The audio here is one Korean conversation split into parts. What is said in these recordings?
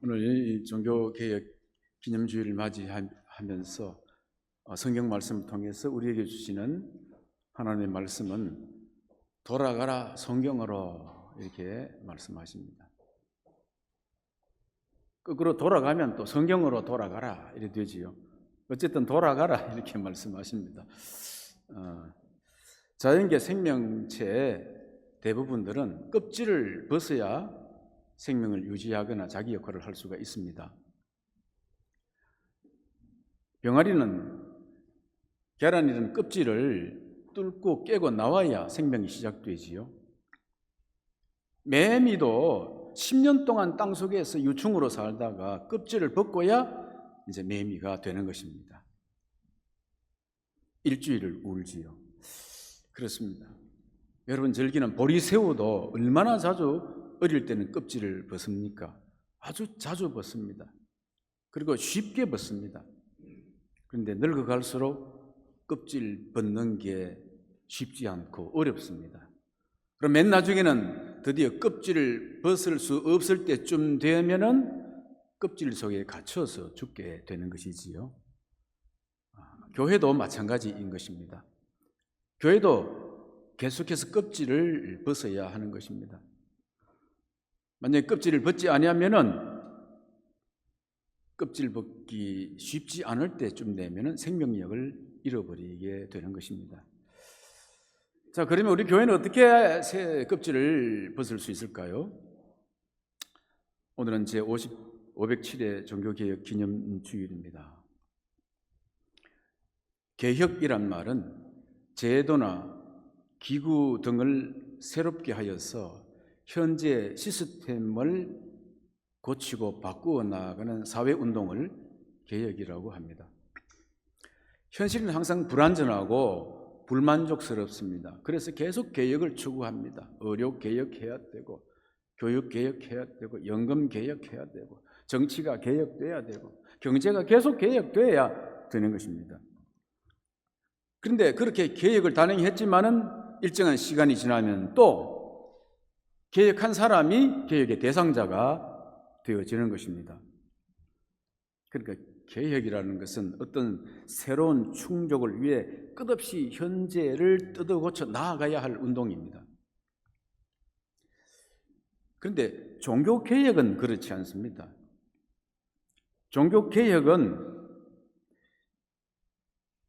오늘 이 종교개혁 기념주의를 맞이하면서 성경 말씀을 통해서 우리에게 주시는 하나님의 말씀은 돌아가라 성경으로 이렇게 말씀하십니다. 거꾸로 돌아가면 또 성경으로 돌아가라 이렇게 되지요. 어쨌든 돌아가라 이렇게 말씀하십니다. 자연계 생명체의 대부분들은 껍질을 벗어야 생명을 유지하거나 자기 역할을 할 수가 있습니다. 병아리는 계란이는 껍질을 뚫고 깨고 나와야 생명이 시작되지요. 매미도 10년 동안 땅속에서 유충으로 살다가 껍질을 벗고야 이제 매미가 되는 것입니다. 일주일을 울지요. 그렇습니다. 여러분, 즐기는 보리새우도 얼마나 자주 어릴 때는 껍질을 벗습니까? 아주 자주 벗습니다. 그리고 쉽게 벗습니다. 그런데 늙어갈수록 껍질 벗는 게 쉽지 않고 어렵습니다. 그럼 맨 나중에는 드디어 껍질을 벗을 수 없을 때쯤 되면은 껍질 속에 갇혀서 죽게 되는 것이지요. 교회도 마찬가지인 것입니다. 교회도 계속해서 껍질을 벗어야 하는 것입니다. 만약에 껍질을 벗지 아니하면은 껍질 벗기 쉽지 않을 때쯤 되면은 생명력을 잃어버리게 되는 것입니다. 자, 그러면 우리 교회는 어떻게 새 껍질을 벗을 수 있을까요? 오늘은 제 507회 종교개혁 기념주일입니다. 개혁이란 말은 제도나 기구 등을 새롭게 하여서 현재 시스템을 고치고 바꾸어 나가는 사회운동을 개혁이라고 합니다. 현실은 항상 불완전하고 불만족스럽습니다. 그래서 계속 개혁을 추구합니다. 의료 개혁해야 되고, 교육 개혁해야 되고, 연금 개혁해야 되고, 정치가 개혁돼야 되고, 경제가 계속 개혁돼야 되는 것입니다. 그런데 그렇게 개혁을 단행히 했지만은 일정한 시간이 지나면 또 개혁한 사람이 개혁의 대상자가 되어지는 것입니다. 그러니까 개혁이라는 것은 어떤 새로운 충족을 위해 끝없이 현재를 뜯어고쳐 나아가야 할 운동입니다. 그런데 종교개혁은 그렇지 않습니다. 종교개혁은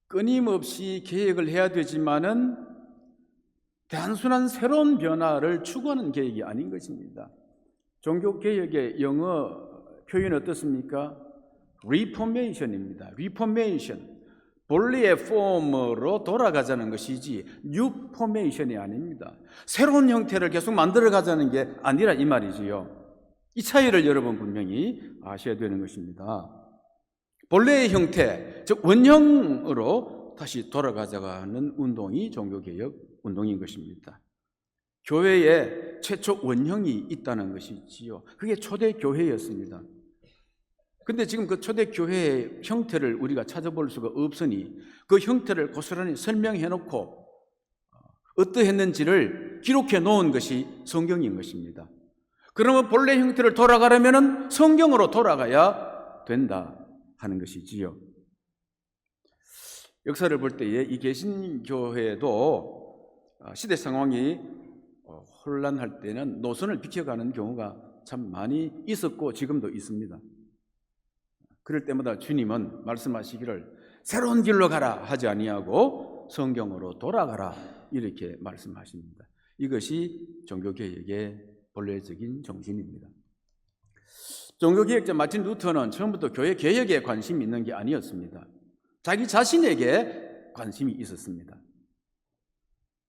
끊임없이 개혁을 해야 되지만은 단순한 새로운 변화를 추구하는 개혁이 아닌 것입니다. 종교개혁의 영어 표현이 어떻습니까? Reformation입니다. Reformation. 본래의 폼으로 돌아가자는 것이지 New Formation이 아닙니다. 새로운 형태를 계속 만들어가자는 게 아니라 이 말이지요. 이 차이를 여러분 분명히 아셔야 되는 것입니다. 본래의 형태, 즉 원형으로 다시 돌아가자는 운동이 종교개혁 운동인 것입니다. 교회에 최초 원형이 있다는 것이지요. 그게 초대 교회였습니다. 근데 지금 그 초대 교회의 형태를 우리가 찾아볼 수가 없으니 그 형태를 고스란히 설명해 놓고 어떠했는지를 기록해 놓은 것이 성경인 것입니다. 그러면 본래 형태를 돌아가려면 성경으로 돌아가야 된다 하는 것이지요. 역사를 볼 때에 이 개신교회도 시대 상황이 혼란할 때는 노선을 비켜가는 경우가 참 많이 있었고 지금도 있습니다. 그럴 때마다 주님은 말씀하시기를 새로운 길로 가라 하지 아니하고 성경으로 돌아가라 이렇게 말씀하십니다. 이것이 종교개혁의 본래적인 정신입니다. 종교개혁자 마틴 루터는 처음부터 교회 개혁에 관심이 있는 게 아니었습니다. 자기 자신에게 관심이 있었습니다.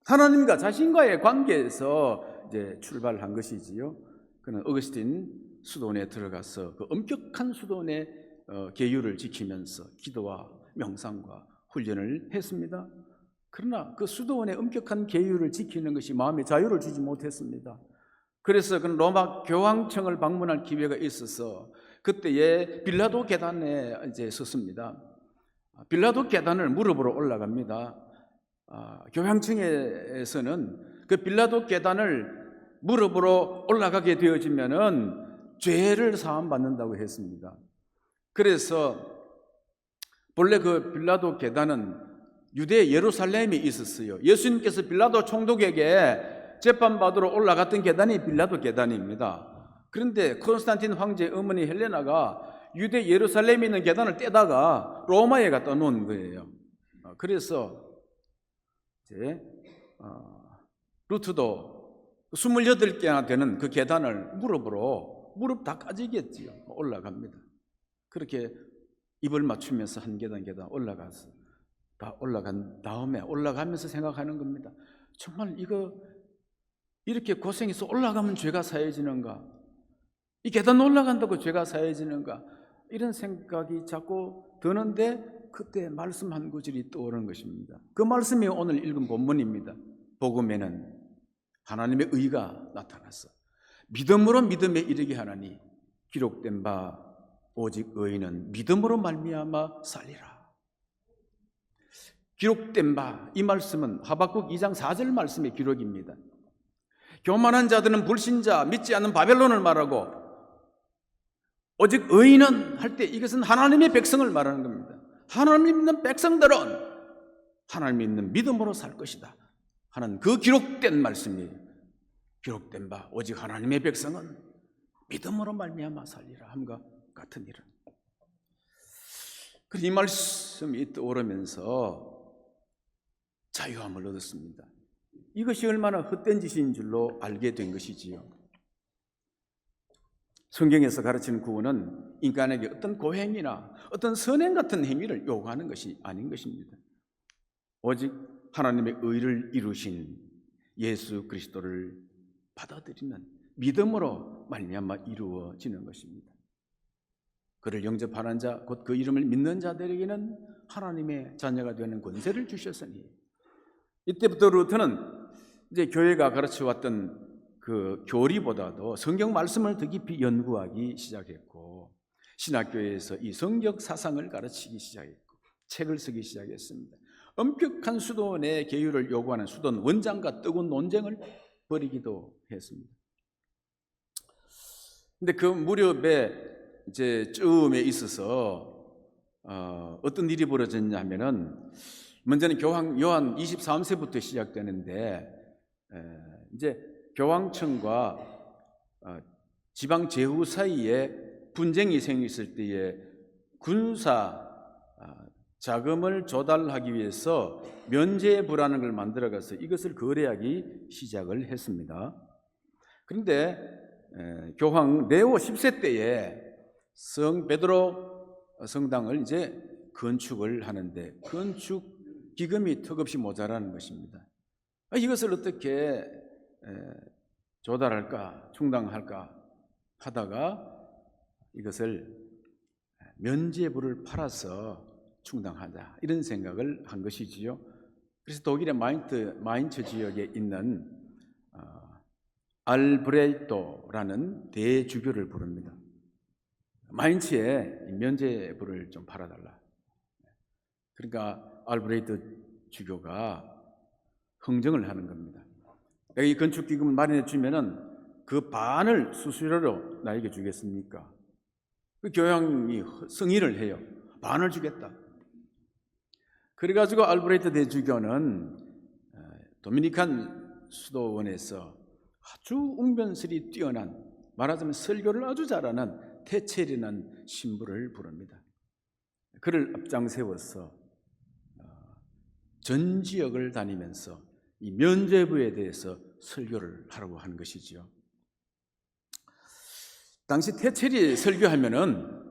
하나님과 자신과의 관계에서 이제 출발한 것이지요. 그는 어거스틴 수도원에 들어가서 그 엄격한 수도원의 계율을 지키면서 기도와 명상과 훈련을 했습니다. 그러나 그 수도원의 엄격한 계율을 지키는 것이 마음의 자유를 주지 못했습니다. 그래서 그는 로마 교황청을 방문할 기회가 있어서 그때에 빌라도 계단에 이제 섰습니다. 빌라도 계단을 무릎으로 올라갑니다. 교황청에서는 그 빌라도 계단을 무릎으로 올라가게 되어지면은 죄를 사함받는다고 했습니다. 그래서 본래 그 빌라도 계단은 유대 예루살렘에 있었어요. 예수님께서 빌라도 총독에게 재판받으러 올라갔던 계단이 빌라도 계단입니다. 그런데 콘스탄틴 황제의 어머니 헬레나가 유대 예루살렘에 있는 계단을 떼다가 로마에 갖다 놓은 거예요. 그래서 이제 루트도 28개나 되는 그 계단을 무릎 다 까지겠지요. 올라갑니다. 그렇게 입을 맞추면서 한 계단 올라가서 다 올라간 다음에 올라가면서 생각하는 겁니다. 정말 이렇게 고생해서 올라가면 죄가 사해지는가? 이 계단 올라간다고 죄가 사해지는가? 이런 생각이 자꾸 드는데 그때 말씀 한 구절이 떠오르는 것입니다. 그 말씀이 오늘 읽은 본문입니다. 복음에는 하나님의 의가 나타났어. 믿음으로 믿음에 이르게 하나니 기록된 바 오직 의인은 믿음으로 말미암아 살리라. 기록된 바, 이 말씀은 하박국 2장 4절 말씀의 기록입니다. 교만한 자들은 불신자, 믿지 않는 바벨론을 말하고 오직 의인은 할 때 이것은 하나님의 백성을 말하는 겁니다. 하나님 믿는 백성들은 하나님 믿는 믿음으로 살 것이다 하는 그 기록된 말씀이 기록된 바 오직 하나님의 백성은 믿음으로 말미암아 살리라 함과 같은 일은. 이 말씀이 떠오르면서 자유함을 얻었습니다. 이것이 얼마나 헛된 짓인 줄로 알게 된 것이지요. 성경에서 가르치는 구원은 인간에게 어떤 고행이나 어떤 선행 같은 행위를 요구하는 것이 아닌 것입니다. 오직 하나님의 의를 이루신 예수 그리스도를 받아들이는 믿음으로 말미암아 이루어지는 것입니다. 그를 영접하는 자, 곧 그 이름을 믿는 자들에게는 하나님의 자녀가 되는 권세를 주셨으니, 이때부터 루터는 이제 교회가 가르쳐왔던 그 교리보다도 성경 말씀을 더 깊이 연구하기 시작했고, 신학교에서 이 성경 사상을 가르치기 시작했고, 책을 쓰기 시작했습니다. 엄격한 수도원의 계율을 요구하는 수도원 원장과 뜨거운 논쟁을 벌이기도 했습니다. 근데 그 무렵에 이제 쯤에 있어서 어떤 일이 벌어졌냐 하면은, 먼저는 교황 요한 23세부터 시작되는데, 이제 교황청과 지방 제후 사이에 분쟁이 생겼을 때에 군사 자금을 조달하기 위해서 면죄부라는 걸 만들어가서 이것을 거래하기 시작을 했습니다. 그런데 교황 네오 10세 때에 성 베드로 성당을 이제 건축을 하는데 건축 기금이 턱없이 모자라는 것입니다. 이것을 어떻게 조달할까, 충당할까 하다가 이것을 면죄부를 팔아서 충당하자, 이런 생각을 한 것이지요. 그래서 독일의 마인츠 지역에 있는 알브레이토라는 대주교를 부릅니다. 마인츠에 면죄부를 좀 팔아달라. 그러니까 알브레이토 주교가 흥정을 하는 겁니다. 이 건축기금을 마련해 주면은 그 반을 수수료로 나에게 주겠습니까? 그 교황이 승인을 해요. 반을 주겠다. 그래가지고 알브레이토 대주교는 도미니칸 수도원에서 아주 웅변설이 뛰어난, 말하자면 설교를 아주 잘하는 테첼이라는 신부를 부릅니다. 그를 앞장 세워서 전 지역을 다니면서 이 면죄부에 대해서 설교를 하라고 하는 것이지요. 당시 테첼이 설교하면은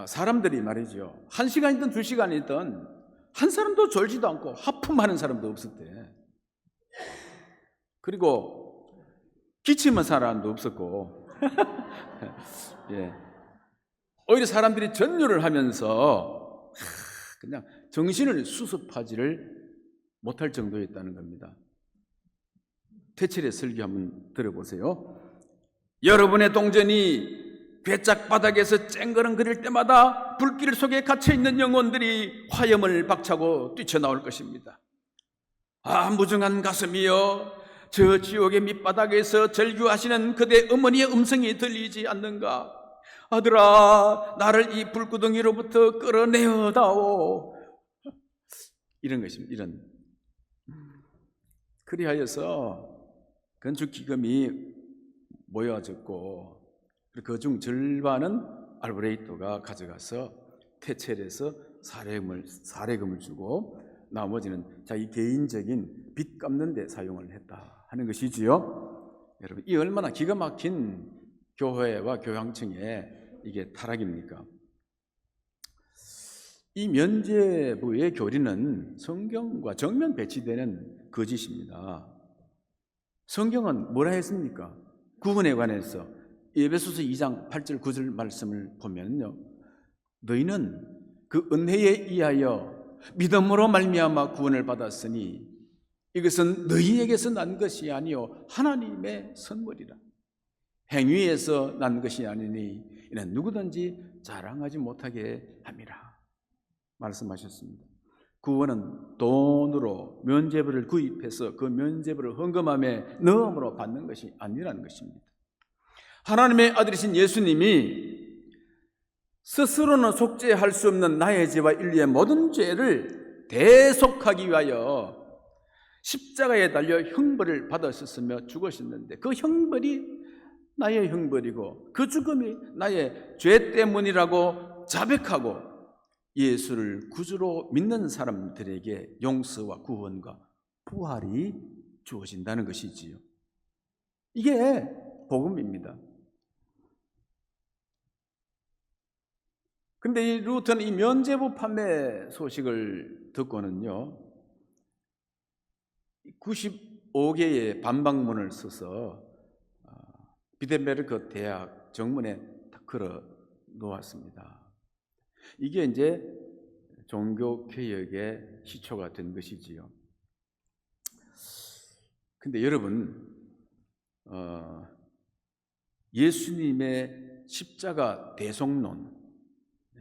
사람들이 말이죠, 1시간이든 2시간이든 한 사람도 졸지도 않고 하품하는 사람도 없었대. 그리고 기침한 사람도 없었고 예. 오히려 사람들이 전율을 하면서 그냥 정신을 수습하지를 못할 정도였다는 겁니다. 테첼의 설교 한번 들어보세요. 여러분의 동전이 괴짝 바닥에서 쨍그랑거릴 때마다 불길 속에 갇혀있는 영혼들이 화염을 박차고 뛰쳐나올 것입니다. 아, 무정한 가슴이여, 저 지옥의 밑바닥에서 절규하시는 그대 어머니의 음성이 들리지 않는가? 아들아, 나를 이 불구덩이로부터 끌어내어다오. 이런 것입니다. 이런. 그리하여서 건축 기금이 모여졌고, 그중 절반은 알브레이토가 가져가서 퇴첼해서 사례금을 주고, 나머지는 자기 개인적인 빚 갚는 데 사용을 했다 하는 것이지요. 여러분, 이 얼마나 기가 막힌 교회와 교황청의 이게 타락입니까? 이 면죄부의 교리는 성경과 정면 배치되는 거짓입니다. 성경은 뭐라 했습니까? 구원에 관해서 에베소서 2장 8절 9절 말씀을 보면요, 너희는 그 은혜에 의하여 믿음으로 말미암아 구원을 받았으니 이것은 너희에게서 난 것이 아니요 하나님의 선물이라. 행위에서 난 것이 아니니 이는 누구든지 자랑하지 못하게 함이라 말씀하셨습니다. 구원은 돈으로 면죄부를 구입해서 그 면죄부를 헌금함에 넣음으로 받는 것이 아니라는 것입니다. 하나님의 아들이신 예수님이 스스로는 속죄할 수 없는 나의 죄와 인류의 모든 죄를 대속하기 위하여 십자가에 달려 형벌을 받으셨으며 죽으셨는데, 그 형벌이 나의 형벌이고 그 죽음이 나의 죄 때문이라고 자백하고 예수를 구주로 믿는 사람들에게 용서와 구원과 부활이 주어진다는 것이지요. 이게 복음입니다. 그런데 이 루터는 이 면죄부 판매 소식을 듣고는요, 95개의 반박문을 써서 비덴베르크 대학 정문에 걸어 놓았습니다. 이게 이제 종교개혁의 시초가 된 것이지요. 근데 여러분, 예수님의 십자가 대속론,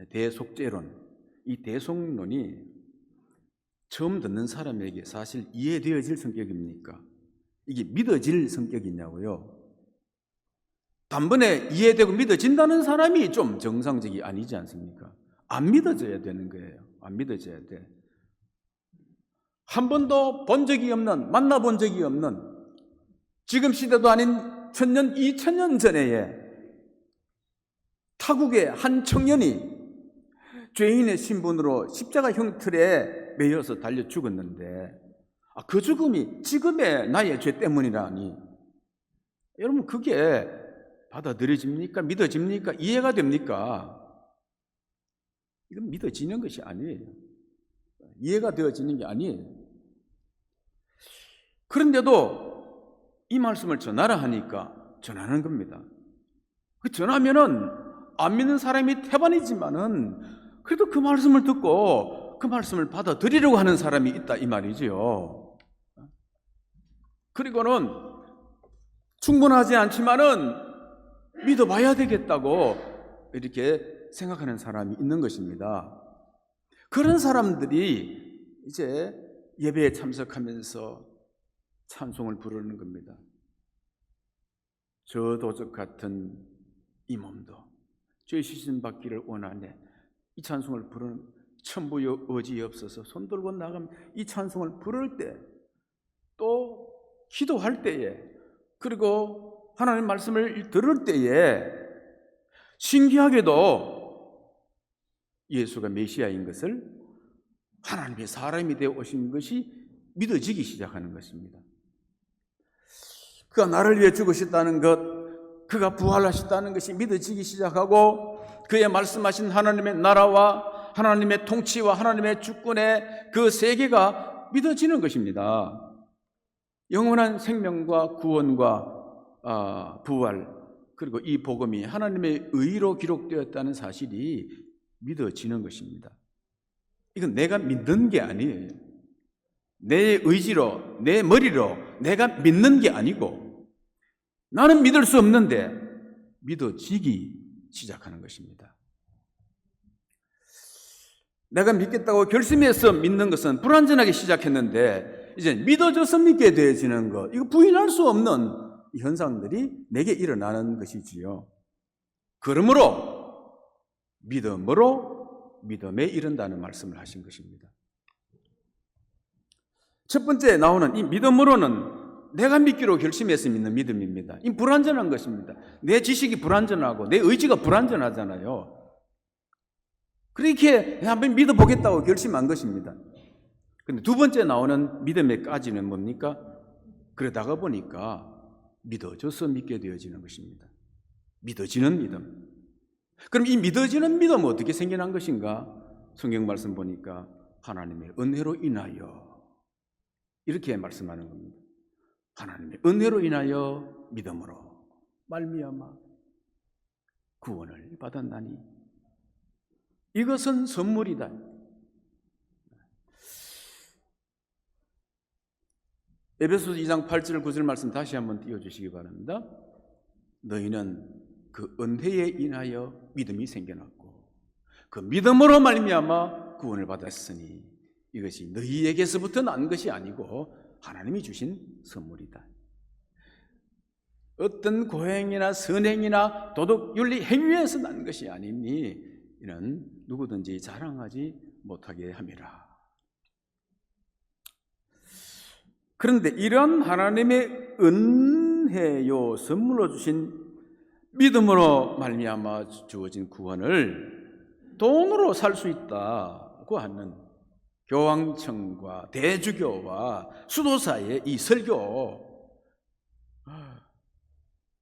대속죄론, 이 대속론이 처음 듣는 사람에게 사실 이해되어질 성격입니까? 이게 믿어질 성격이냐고요? 단번에 이해되고 믿어진다는 사람이 좀 정상적이 아니지 않습니까? 안 믿어져야 되는 거예요. 안 믿어져야 돼. 한 번도 본 적이 없는, 만나본 적이 없는, 지금 시대도 아닌 1000년, 2000년 전에 타국의 한 청년이 죄인의 신분으로 십자가 형틀에 매여서 달려 죽었는데, 그 죽음이 지금의 나의 죄 때문이라니, 여러분, 그게 받아들여집니까? 믿어집니까? 이해가 됩니까? 이건 믿어지는 것이 아니에요. 이해가 되어지는 게 아니에요. 그런데도 이 말씀을 전하라 하니까 전하는 겁니다. 전하면은 안 믿는 사람이 태반이지만은 그래도 그 말씀을 듣고 그 말씀을 받아들이려고 하는 사람이 있다, 이 말이죠. 그리고는 충분하지 않지만은 믿어봐야 되겠다고 이렇게 생각하는 사람이 있는 것입니다. 그런 사람들이 이제 예배에 참석하면서 찬송을 부르는 겁니다. 저 도적 같은 이 몸도 죄 씻음 받기를 원하네. 이 찬송을 부르는 천부여 어지없어서 손 들고 나가면 이 찬송을 부를 때, 또 기도할 때에, 그리고 하나님 말씀을 들을 때에 신기하게도 예수가 메시아인 것을, 하나님의 사람이 되어 오신 것이 믿어지기 시작하는 것입니다. 그가 나를 위해 죽으셨다는 것, 그가 부활하셨다는 것이 믿어지기 시작하고, 그의 말씀하신 하나님의 나라와 하나님의 통치와 하나님의 주권의 그 세계가 믿어지는 것입니다. 영원한 생명과 구원과 부활, 그리고 이 복음이 하나님의 의로 기록되었다는 사실이 믿어지는 것입니다. 이건 내가 믿는 게 아니에요. 내 의지로, 내 머리로 내가 믿는 게 아니고, 나는 믿을 수 없는데 믿어지기 시작하는 것입니다. 내가 믿겠다고 결심해서 믿는 것은 불완전하게 시작했는데, 이제 믿어져서 믿게 되어지는 것, 이거 부인할 수 없는 현상들이 내게 일어나는 것이지요. 그러므로 믿음으로 믿음에 이른다는 말씀을 하신 것입니다. 첫 번째 나오는 이 믿음으로는 내가 믿기로 결심해서 믿는 믿음입니다. 이 불완전한 것입니다. 내 지식이 불완전하고 내 의지가 불완전하잖아요. 그렇게 한번 믿어보겠다고 결심한 것입니다. 근데 두 번째 나오는 믿음에까지는 뭡니까? 그러다가 보니까 믿어져서 믿게 되어지는 것입니다. 믿어지는 믿음. 그럼 이 믿어지는 믿음은 어떻게 생겨난 것인가? 성경 말씀 보니까 하나님의 은혜로 인하여 이렇게 말씀하는 겁니다. 하나님의 은혜로 인하여 믿음으로 말미암아 구원을 받았나니 이것은 선물이다. 에베소서 2장 8절 9절 말씀 다시 한번 띄워주시기 바랍니다. 너희는 그 은혜에 인하여 믿음이 생겨났고 그 믿음으로 말미암아 구원을 받았으니 이것이 너희에게서부터 난 것이 아니고 하나님이 주신 선물이다. 어떤 고행이나 선행이나 도덕 윤리 행위에서 난 것이 아니니 이는 누구든지 자랑하지 못하게 함이라. 그런데 이런 하나님의 은혜요 선물로 주신 믿음으로 말미암아 주어진 구원을 돈으로 살 수 있다고 하는 교황청과 대주교와 수도사의 이 설교,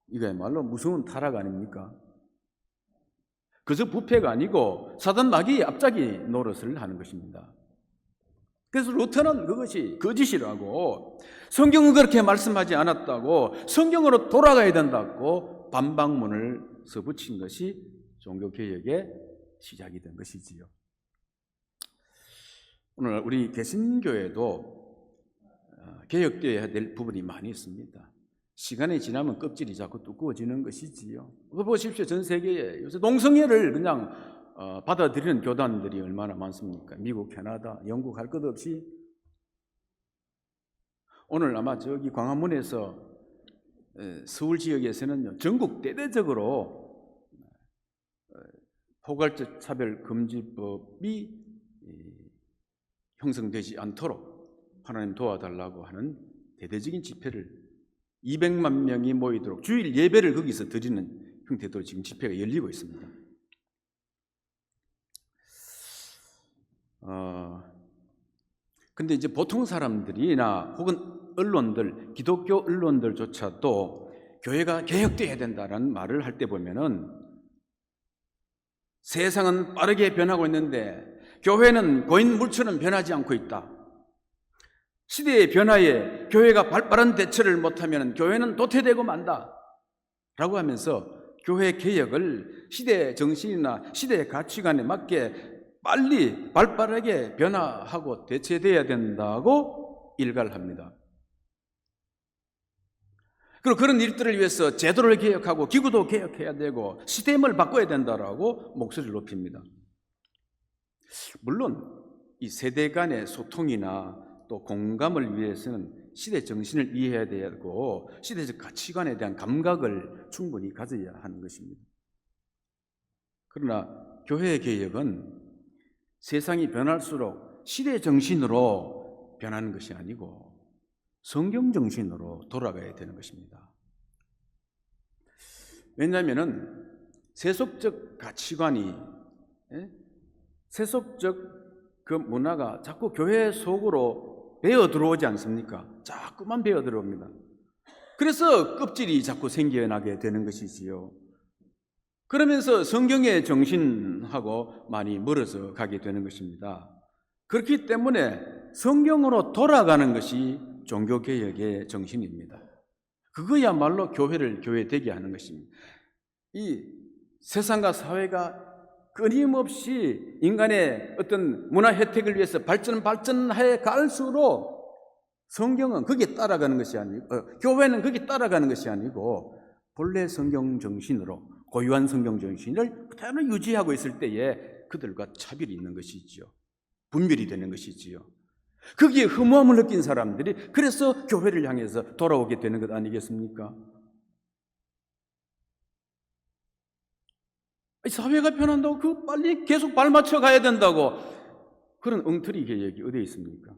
이거야말로 무서운 타락 아닙니까? 그저 부패가 아니고 사단 마귀의 앞자기 노릇을 하는 것입니다. 그래서 루터는 그것이 거짓이라고, 성경은 그렇게 말씀하지 않았다고, 성경으로 돌아가야 된다고 반박문을 써붙인 것이 종교개혁의 시작이 된 것이지요. 오늘 우리 개신교에도 개혁되어야 될 부분이 많이 있습니다. 시간이 지나면 껍질이 자꾸 두꺼워지는 것이지요. 보십시오. 전 세계에 요새 동성애를 그냥 받아들이는 교단들이 얼마나 많습니까? 미국, 캐나다, 영국 할 것 없이. 오늘 아마 저기 광화문에서 서울 지역에서는 전국 대대적으로 포괄적 차별 금지법이 형성되지 않도록 하나님 도와달라고 하는 대대적인 집회를 200만 명이 모이도록 주일 예배를 거기서 드리는 형태로 지금 집회가 열리고 있습니다. 근데 이제 보통 사람들이나 혹은 언론들, 기독교 언론들조차도 교회가 개혁돼야 된다는 말을 할 때 보면은 세상은 빠르게 변하고 있는데 교회는 고인 물처럼 변하지 않고 있다. 시대의 변화에 교회가 발빠른 대처를 못하면 교회는 도태되고 만다. 라고 하면서 교회 개혁을 시대의 정신이나 시대의 가치관에 맞게 빨리 발빠르게 변화하고 대체돼야 된다고 일갈을 합니다. 그리고 그런 일들을 위해서 제도를 개혁하고 기구도 개혁해야 되고 시스템을 바꿔야 된다라고 목소리를 높입니다. 물론 이 세대 간의 소통이나 또 공감을 위해서는 시대 정신을 이해해야 되고 시대적 가치관에 대한 감각을 충분히 가져야 하는 것입니다. 그러나 교회의 개혁은 세상이 변할수록 시대 정신으로 변하는 것이 아니고 성경 정신으로 돌아가야 되는 것입니다. 왜냐하면 세속적 가치관이, 세속적 그 문화가 자꾸 교회 속으로 배어 들어오지 않습니까? 자꾸만 배어 들어옵니다. 그래서 껍질이 자꾸 생겨나게 되는 것이지요. 그러면서 성경의 정신하고 많이 멀어져 가게 되는 것입니다. 그렇기 때문에 성경으로 돌아가는 것이 종교개혁의 정신입니다. 그거야말로 교회를 교회되게 하는 것입니다. 이 세상과 사회가 끊임없이 인간의 어떤 문화 혜택을 위해서 발전해 갈수록 성경은 거기에 따라가는 것이 아니고, 교회는 거기에 따라가는 것이 아니고 본래 성경 정신으로 고유한 성경 정신을 그대로 유지하고 있을 때에 그들과 차별이 있는 것이지요. 분별이 되는 것이지요. 거기에 허무함을 느낀 사람들이 그래서 교회를 향해서 돌아오게 되는 것 아니겠습니까? 사회가 변한다고 그 빨리 계속 발맞춰 가야 된다고 그런 엉터리 계획이 어디에 있습니까?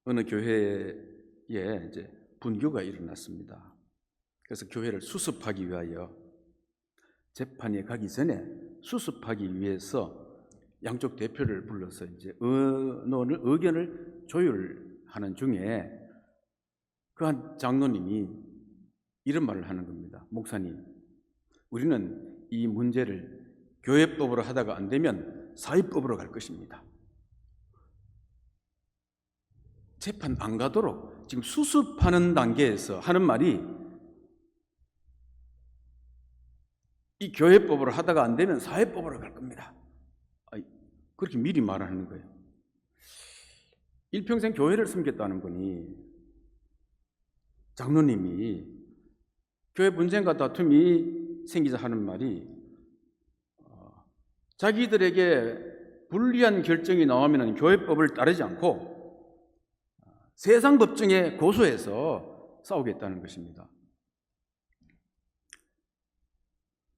어느 교회에 이제 분교가 일어났습니다. 그래서 교회를 수습하기 위하여 재판에 가기 전에 수습하기 위해서 양쪽 대표를 불러서 이제 의견을 조율하는 중에 그 한 장로님이 이런 말을 하는 겁니다. 목사님, 우리는 이 문제를 교회법으로 하다가 안 되면 사회법으로 갈 것입니다. 재판 안 가도록 지금 수습하는 단계에서 하는 말이 이 교회법으로 하다가 안 되면 사회법으로 갈 겁니다. 그렇게 미리 말하는 거예요. 일평생 교회를 섬겼다는 분이 장로님이 교회 분쟁과 다툼이 생기자 하는 말이 자기들에게 불리한 결정이 나오면 교회법을 따르지 않고 세상 법정에 고소해서 싸우겠다는 것입니다.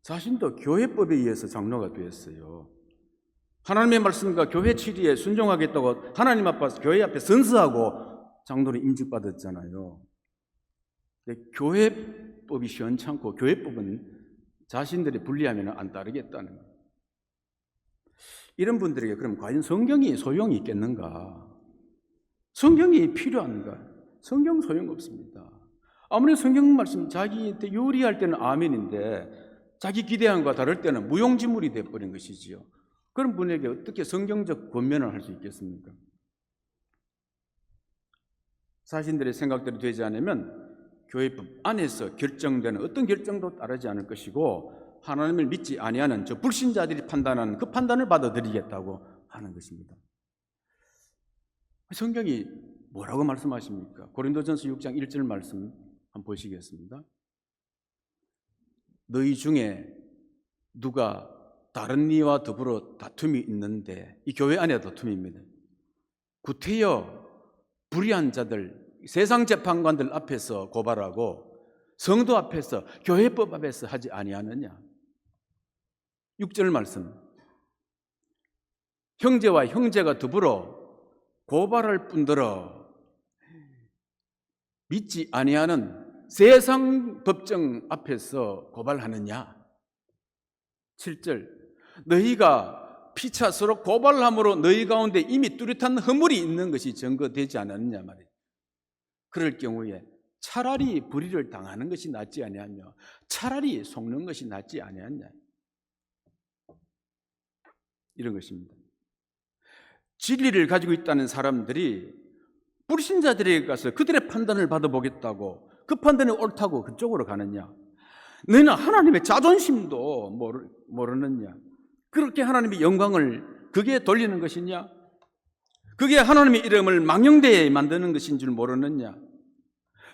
자신도 교회법에 의해서 장로가 되었어요. 하나님의 말씀과 교회 치리에 순종하겠다고 하나님 앞에서 교회 앞에 선서하고 장로를 임직받았잖아요. 교회법이 시원찮고 교회법은 자신들이 불리하면 안 따르겠다는 거예요. 이런 분들에게 그럼 과연 성경이 소용이 있겠는가? 성경이 필요한가? 성경 소용없습니다. 아무리 성경 말씀 자기한테 유리할 때는 아멘인데 자기 기대함과 다를 때는 무용지물이 되어버린 것이지요. 그런 분에게 어떻게 성경적 권면을 할 수 있겠습니까? 자신들의 생각대로 되지 않으면 교회법 안에서 결정되는 어떤 결정도 따르지 않을 것이고 하나님을 믿지 아니하는 저 불신자들이 판단하는 그 판단을 받아들이겠다고 하는 것입니다. 성경이 뭐라고 말씀하십니까? 고린도전서 6장 1절 말씀 한번 보시겠습니다. 너희 중에 누가 다른 이와 더불어 다툼이 있는데, 이 교회 안에 다툼입니다. 구태여 불의한 자들, 세상 재판관들 앞에서 고발하고 성도 앞에서 교회법 앞에서 하지 아니하느냐. 6절 말씀. 형제와 형제가 더불어 고발할 뿐더러 믿지 아니하는 세상 법정 앞에서 고발하느냐. 7절. 너희가 피차 서로 고발함으로 너희 가운데 이미 뚜렷한 허물이 있는 것이 증거되지 않았느냐 말이에요. 그럴 경우에 차라리 불의를 당하는 것이 낫지 아니하며 차라리 속는 것이 낫지 아니하냐. 이런 것입니다. 진리를 가지고 있다는 사람들이 불신자들에게 가서 그들의 판단을 받아보겠다고 그 판단이 옳다고 그쪽으로 가느냐? 너희는 하나님의 자존심도 모르느냐? 그렇게 하나님의 영광을 그게 돌리는 것이냐? 그게 하나님의 이름을 망령되게 만드는 것인 줄 모르느냐?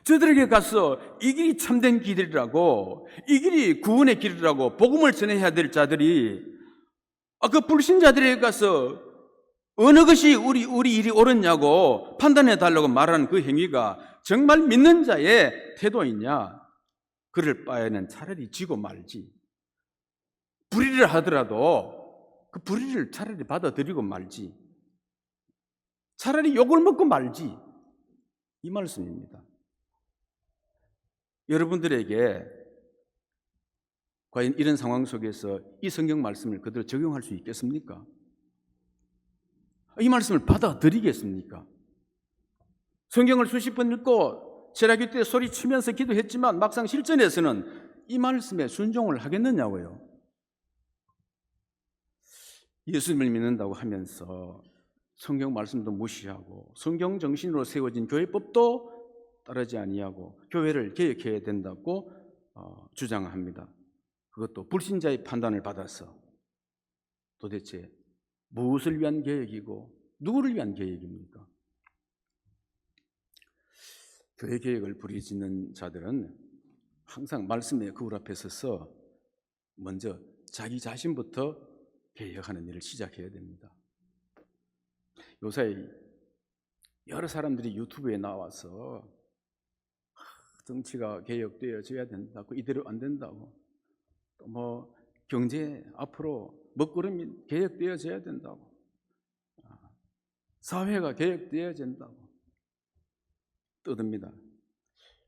저들에게 가서 이 길이 참된 길이라고, 이 길이 구원의 길이라고 복음을 전해야 될 자들이 그 불신자들에게 가서 어느 것이 우리 일이 옳았냐고 판단해 달라고 말하는 그 행위가 정말 믿는 자의 태도이냐? 그럴 바에는 차라리 지고 말지. 불의를 하더라도 그 불의를 차라리 받아들이고 말지. 차라리 욕을 먹고 말지. 이 말씀입니다. 여러분들에게 과연 이런 상황 속에서 이 성경 말씀을 그대로 적용할 수 있겠습니까? 이 말씀을 받아들이겠습니까? 성경을 수십 번 읽고 철학교 때 소리치면서 기도했지만 막상 실전에서는 이 말씀에 순종을 하겠느냐고요. 예수님을 믿는다고 하면서 성경 말씀도 무시하고 성경 정신으로 세워진 교회법도 따르지 아니하고 교회를 개혁해야 된다고 주장합니다. 그것도 불신자의 판단을 받아서 도대체 무엇을 위한 계획이고 누구를 위한 계획입니까? 교회 계획을 부리짖는 자들은 항상 말씀의 거울 앞에 서서 먼저 자기 자신부터 개혁하는 일을 시작해야 됩니다. 요새 여러 사람들이 유튜브에 나와서 정치가 개혁되어져야 된다고, 이대로 안 된다고, 또 뭐 경제 앞으로 먹구름이 개혁되어져야 된다고, 사회가 개혁되어야 된다고 떠듭니다.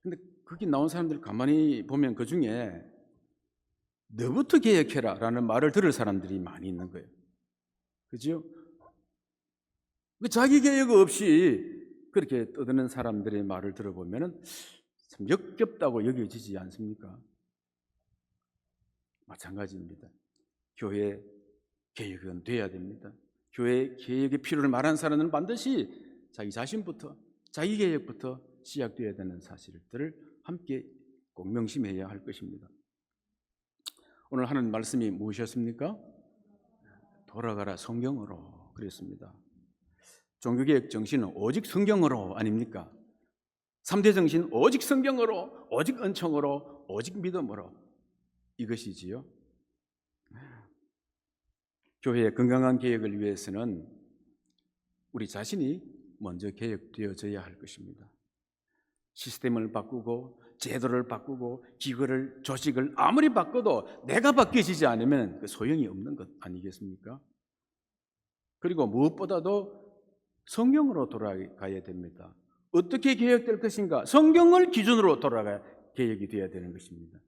근데 거기 나온 사람들 가만히 보면 그 중에 너부터 개혁해라 라는 말을 들을 사람들이 많이 있는 거예요. 그죠? 자기 개혁 없이 그렇게 떠드는 사람들의 말을 들어보면 참 역겹다고 여겨지지 않습니까? 마찬가지입니다. 교회 개혁은 돼야 됩니다. 교회 개혁의 필요를 말한 사람은 반드시 자기 자신부터, 자기 개혁부터 시작되어야 되는 사실들을 함께 꼭 명심해야 할 것입니다. 오늘 하는 말씀이 무엇이었습니까? 돌아가라 성경으로 그랬습니다. 종교개혁 정신은 오직 성경으로 아닙니까? 3대 정신 오직 성경으로, 오직 은총으로, 오직 믿음으로, 이것이지요. 교회의 건강한 개혁을 위해서는 우리 자신이 먼저 개혁되어져야 할 것입니다. 시스템을 바꾸고 제도를 바꾸고 기구를, 조직을 아무리 바꿔도 내가 바뀌어지지 않으면 그 소용이 없는 것 아니겠습니까? 그리고 무엇보다도 성경으로 돌아가야 됩니다. 어떻게 개혁될 것인가? 성경을 기준으로 돌아가야 개혁이 되어야 되는 것입니다.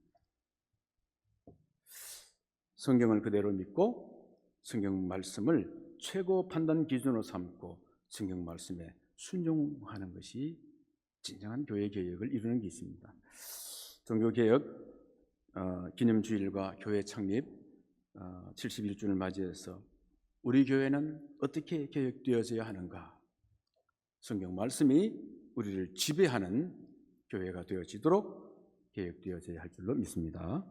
성경을 그대로 믿고 성경 말씀을 최고 판단 기준으로 삼고 성경 말씀에 순종하는 것이 진정한 교회 개혁을 이루는 게 있습니다. 종교개혁 기념주일과 교회 창립 71주를 맞이해서 우리 교회는 어떻게 개혁되어져야 하는가? 성경 말씀이 우리를 지배하는 교회가 되어지도록 개혁되어져야 할 줄로 믿습니다.